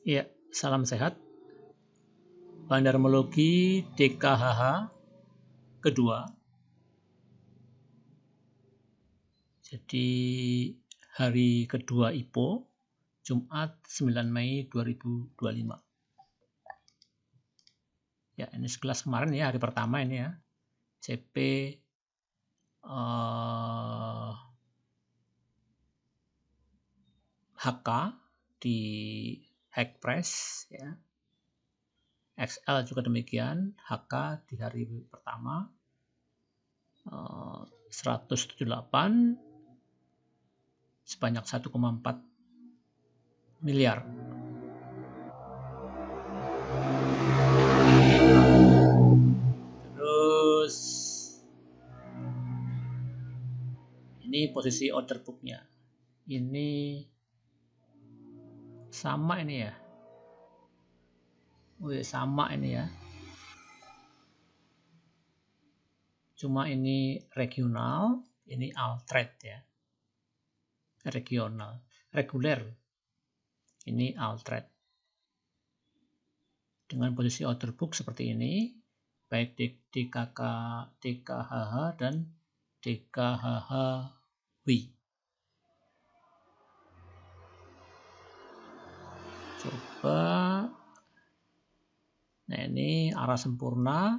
Ya, salam sehat. Bandarmologi DKHH kedua. Jadi hari kedua IPO, Jumat 9 Mei 2025. Ya, ini sekelas kemarin ya, hari pertama ini ya. CP HK di Hackpress ya. XL juga demikian, HK di hari pertama 178 sebanyak 1,4 miliar. Terus ini posisi order booknya. Ini sama ini ya. Sama ini ya. Cuma ini regional, ini alt-trade ya. Regional, reguler. Ini alt-trade. Dengan posisi order book seperti ini, baik DKHH dan DKHHW. Coba, nah ini arah sempurna,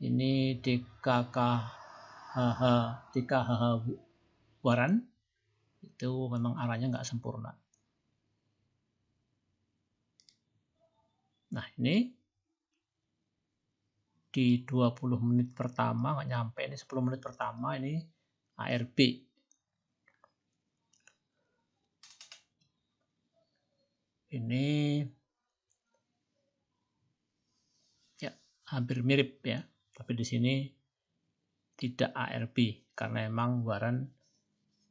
ini DKHH waran, itu memang arahnya nggak sempurna. Nah ini di 20 menit pertama nggak nyampe, ini 10 menit pertama ini ARB. Ini ya hampir mirip ya, tapi di sini tidak ARB karena emang waran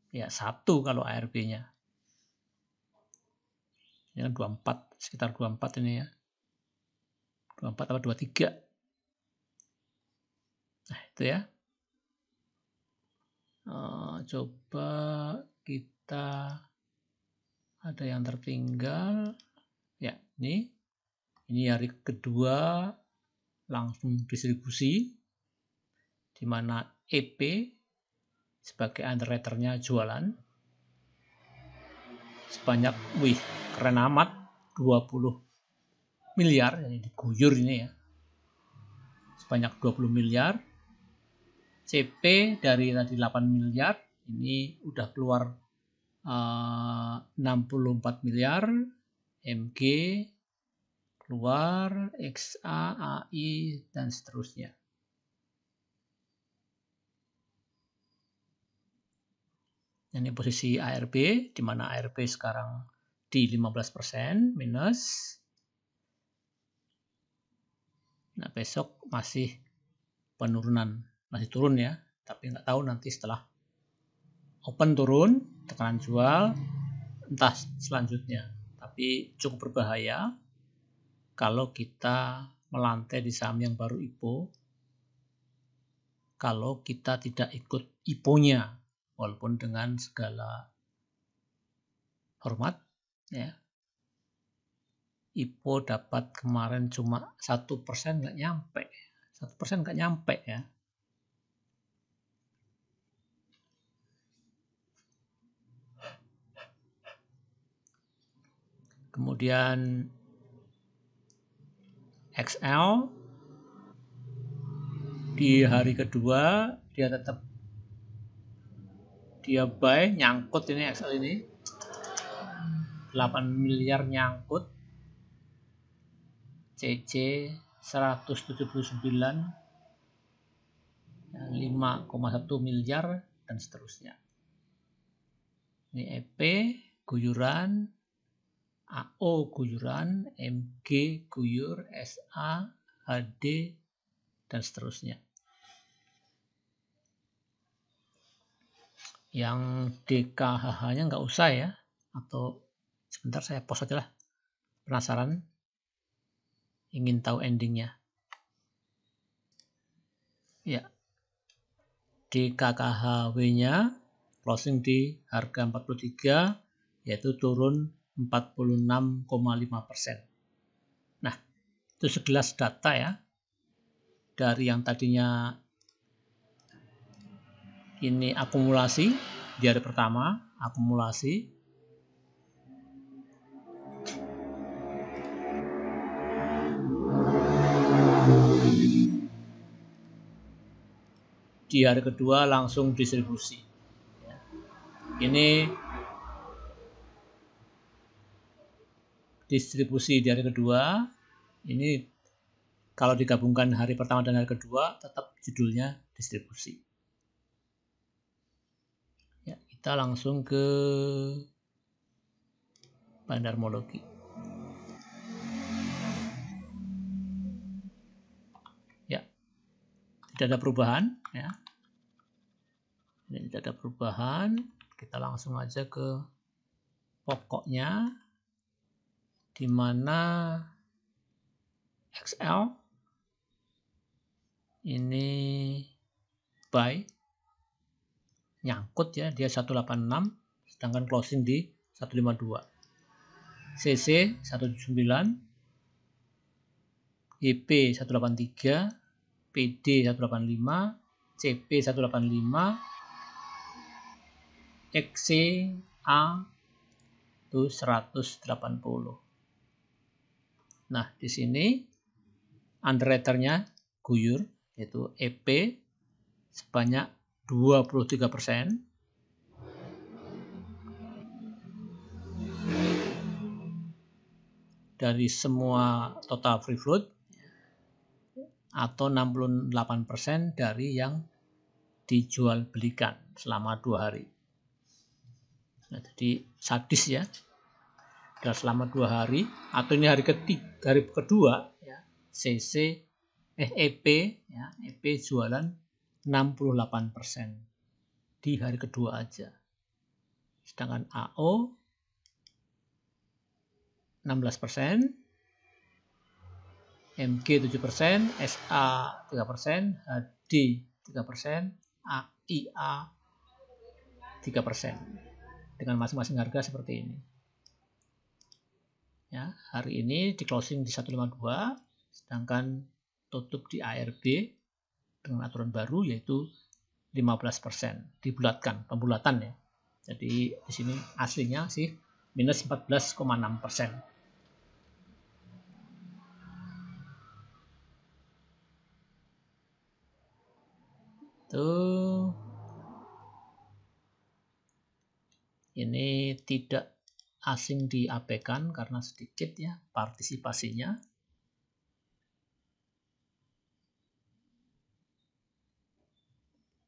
ya 1 kalau ARB-nya. Ini kan 24, sekitar 24 ini ya. 24 atau 23. Nah, itu ya. Coba kita ada yang tertinggal. Ya, ini hari kedua langsung distribusi di mana EP sebagai underwriter-nya jualan sebanyak keren amat 20 miliar, jadi diguyur ini ya. Sebanyak 20 miliar. CP dari tadi 8 miliar, ini udah keluar 64 miliar. MG keluar, XA, AI, dan seterusnya. Ini posisi ARB, di mana ARB sekarang di 15% minus. Nah, besok masih penurunan, masih turun ya, tapi nggak tahu nanti setelah open turun, tekanan jual, entah selanjutnya. Tapi cukup berbahaya kalau kita melantai di saham yang baru IPO, kalau kita tidak ikut IPO-nya, walaupun dengan segala hormat ya. IPO dapat kemarin cuma 1% nggak nyampe. 1% nggak nyampe ya. Kemudian XL di hari kedua dia tetap buy, nyangkut ini XL ini 8 miliar nyangkut, CC 179 5,1 miliar dan seterusnya. Ini EP guyuran, AO guyuran, MG guyur, SA, HD dan seterusnya. Yang DKHH-nya nggak usah ya, atau sebentar saya post aja lah, penasaran ingin tahu endingnya ya. DKHW-nya closing di harga 43, yaitu turun 46,5%. Nah, itu segelas data ya. Dari yang tadinya ini akumulasi di hari pertama, akumulasi. Di hari kedua langsung distribusi. Ini distribusi di hari kedua. Ini kalau digabungkan hari pertama dan hari kedua tetap judulnya distribusi. Ya, kita langsung ke bandarmologi. Ya, tidak ada perubahan ya. Ini tidak ada perubahan. Kita langsung aja ke pokoknya, di mana XL ini buy nyangkut ya, dia 186 sedangkan closing di 152. CC 179, YP 183, PD 185, CP 185, XCA itu 180. Nah, di sini underwriter-nya guyur, yaitu EP sebanyak 23%. Dari semua total free float, atau 68% dari yang dijual belikan selama 2 hari. Nah, jadi sadis ya. Dan selama 2 hari, atau ini hari kedua ya, EP ya, EP jualan 68% di hari kedua aja. Sedangkan AO 16%, MG 7%, SA 3%, HD 3%, AIA 3%. Dengan masing-masing harga seperti ini. Ya, hari ini di closing di 152, sedangkan tutup di ARB dengan aturan baru yaitu 15%, dibulatkan, pembulatan ya. Jadi di sini aslinya sih minus 14,6%. Tuh. Ini tidak asing di APK karena sedikit ya partisipasinya.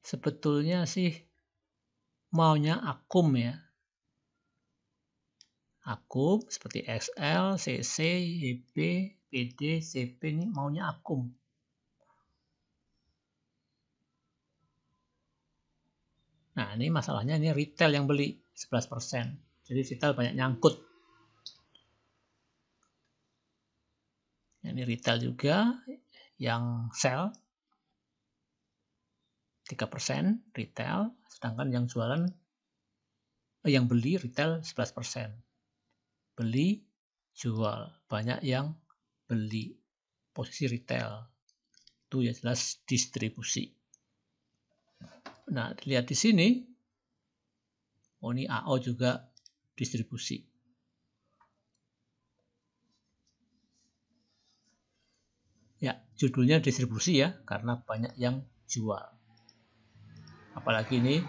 Sebetulnya sih maunya akum ya. Akum seperti XL, CC, YP, PD, CP ini maunya akum. Nah, ini masalahnya ini retail yang beli 11%. Jadi retail banyak nyangkut. Ini retail juga yang sell 3% retail, sedangkan yang jualan yang beli retail 11%. Beli, jual, banyak yang beli, posisi retail. Itu ya jelas distribusi. Nah, lihat di sini. Oh, ini AO juga distribusi. Ya, judulnya distribusi ya, karena banyak yang jual. Apalagi ini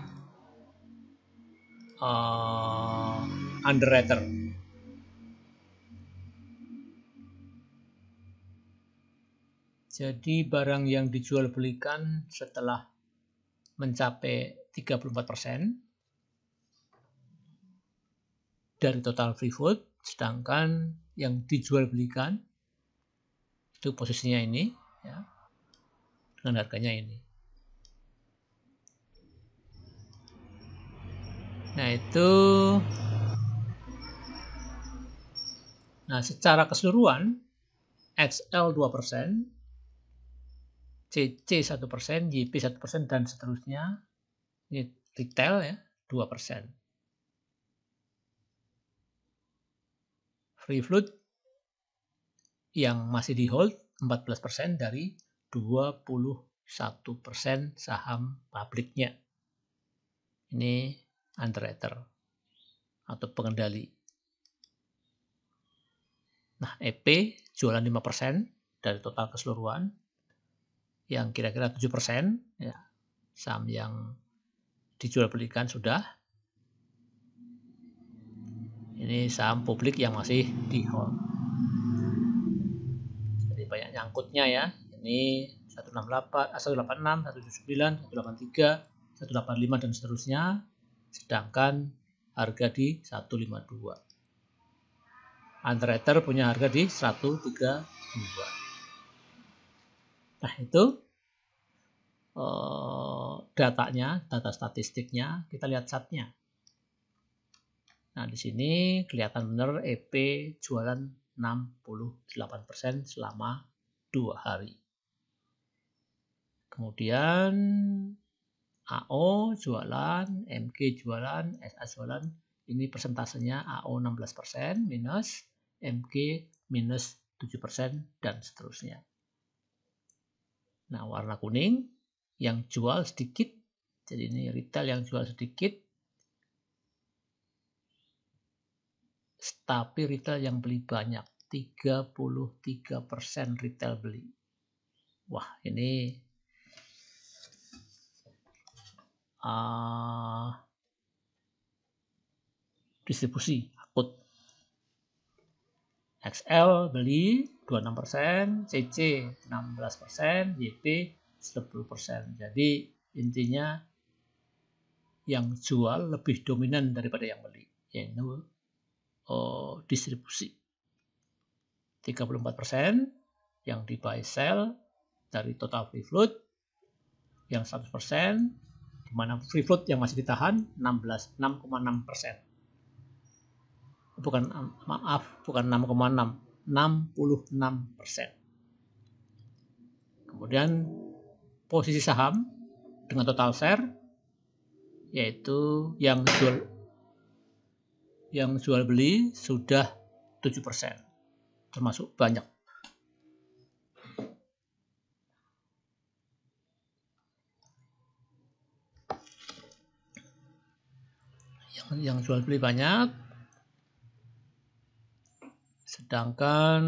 underwriter. Jadi barang yang dijual belikan setelah mencapai 34% dari total free float, sedangkan yang dijual belikan itu posisinya ini ya, dengan harganya ini. Nah, itu secara keseluruhan XL 2%, CC 1%, YP 1%, dan seterusnya. Ini retail ya 2%. free float yang masih di hold 14% dari 21% saham publiknya. Ini underwriter atau pengendali. Nah, EP jualan 5% dari total keseluruhan, yang kira-kira 7%, ya, saham yang dijual belikan sudah. Ini saham publik yang masih di hold. Jadi banyak nyangkutnya ya. Ini 168, 186, 179, 183, 185 dan seterusnya. Sedangkan harga di 152. Underwriter punya harga di 132. Nah, itu datanya, data statistiknya. Kita lihat chartnya. Nah, di sini kelihatan benar EP jualan 68% selama 2 hari. Kemudian AO jualan, MG jualan, SA jualan. Ini persentasenya AO 16% minus, MG minus 7% dan seterusnya. Nah, warna kuning yang jual sedikit. Jadi ini retail yang jual sedikit. Tapi retail yang beli banyak. 33% retail beli. Wah, ini distribusi akut. XL beli 26%, CC 16%, YP 10%. Jadi intinya yang jual lebih dominan daripada yang beli, yaitu distribusi. 34% yang di buy sell dari total free float, yang 100%, di mana free float yang masih ditahan 6,6%. Bukan 6,6, 66%. Kemudian posisi saham dengan total share, yaitu yang jual beli sudah 7%, termasuk banyak. Yang jual beli banyak, sedangkan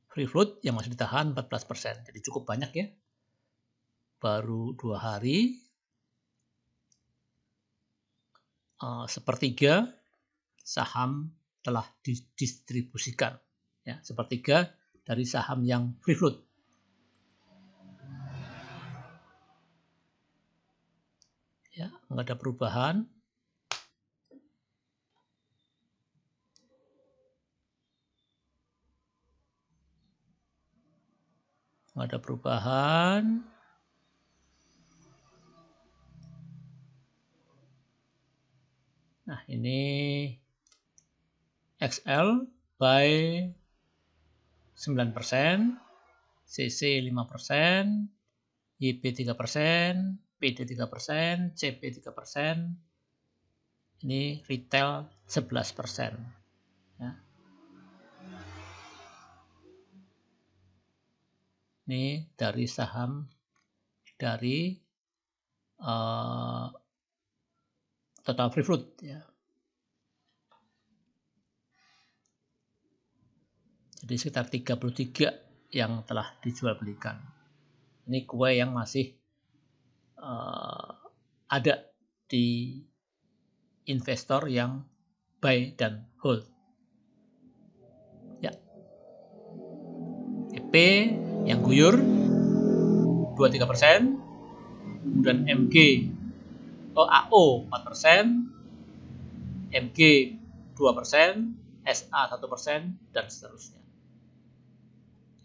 free float yang masih ditahan 14%. Jadi cukup banyak ya. Baru 2 hari, sepertiga saham telah didistribusikan. Ya, sepertiga dari saham yang free float. Ya, nggak ada perubahan. Nggak ada perubahan. Nah, ini XL by 9%, CC 5%, YP 3%, PD 3%, CP 3%. Ini retail 11%. Ya. Ini dari saham dari total free float ya. Jadi sekitar 33 yang telah dijual belikan. Ini kue yang masih ada di investor yang buy dan hold. Ya. EP yang guyur 23%, kemudian MG AO 4%, MG 2%, SA 1%, dan seterusnya.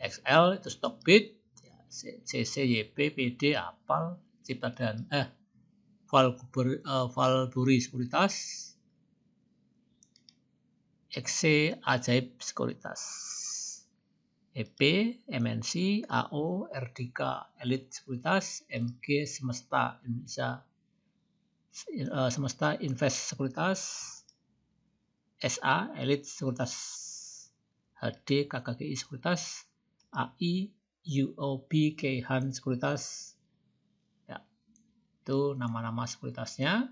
XL itu Stockbit, CC, YP, PD, Apal, Cipta dan Valburi Sekuritas, XC Ajaib Sekuritas, EP, MNC, AO, RDK Elite Sekuritas, MG Semesta Indonesia, Semesta Invest Sekuritas, SA Elite Sekuritas, HD KKGI Sekuritas, AI UOB Keihan Sekuritas. Ya, itu nama-nama sekuritasnya.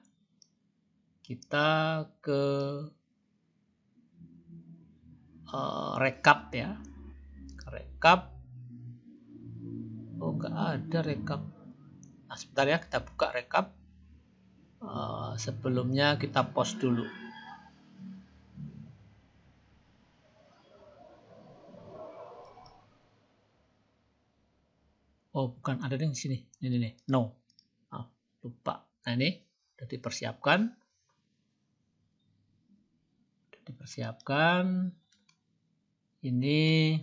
Kita ke rekap ya. Rekap. Oh, nggak ada rekap. Nah, sebentar ya, kita buka rekap. Sebelumnya kita post dulu. Oh, bukan, ada di sini. Ini nih. No. Oh, lupa. Nah, ini sudah dipersiapkan. Ini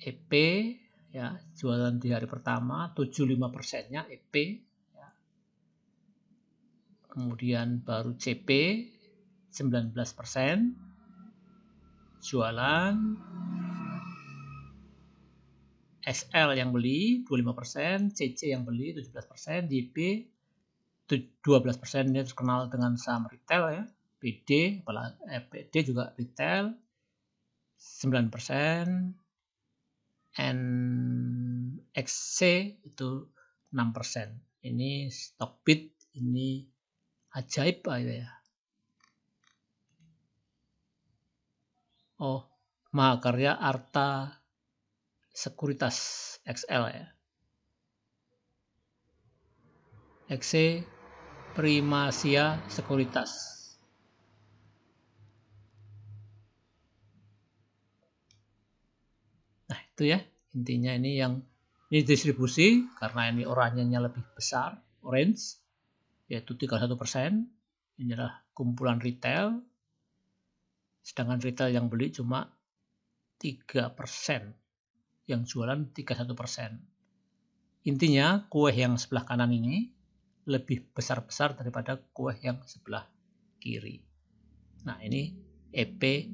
EP ya, jualan di hari pertama 75%-nya EP ya. Kemudian baru CP 19% jualan, SL yang beli 25%, CC yang beli 17%, DP 12%. Ini terkenal dengan saham retail ya. PD PD juga retail 9%, NXC itu 6%. Ini Stockbit, ini ajaib aja ya. Oh, Mahakarya Arta Sekuritas XL ya. XC Primasia Sekuritas. Nah, itu ya. Intinya ini distribusi karena ini oranyenya lebih besar, orange, yaitu 31%. Ini adalah kumpulan retail. Sedangkan retail yang beli cuma 3%. Yang jualan 31%. Intinya kue yang sebelah kanan ini lebih besar-besar daripada kue yang sebelah kiri. Nah, ini EP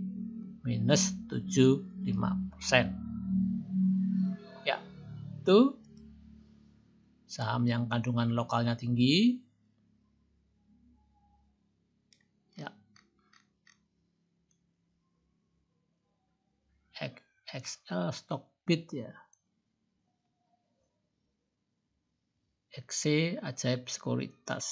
minus 75%. Ya, itu saham yang kandungan lokalnya tinggi. Ya. XL Stockbit ya. XC Ajaib Sekuritas.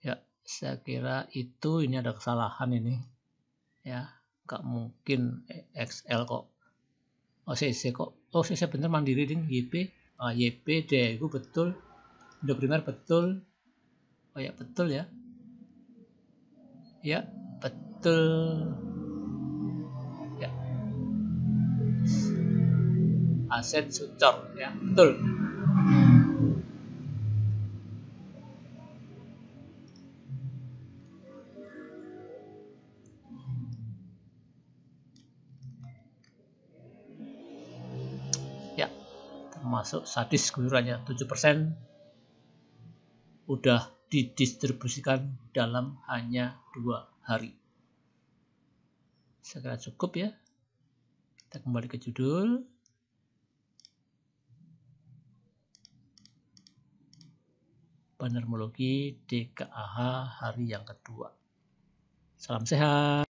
Ya, saya kira ini ada kesalahan ini. Ya, nggak mungkin XL kok. Oh, CC kok. Oh, CC bener Mandiri din YP. YP Daegu betul. Indoprimer betul. Oh ya, betul ya. Ya, betul. Ya. Aset Sucor ya, betul. Ya, termasuk sadis guyurannya 7% udah didistribusikan dalam hanya 2 hari. Saya kira cukup ya. Kita kembali ke judul. Banarmologi DKAH hari yang kedua. Salam sehat.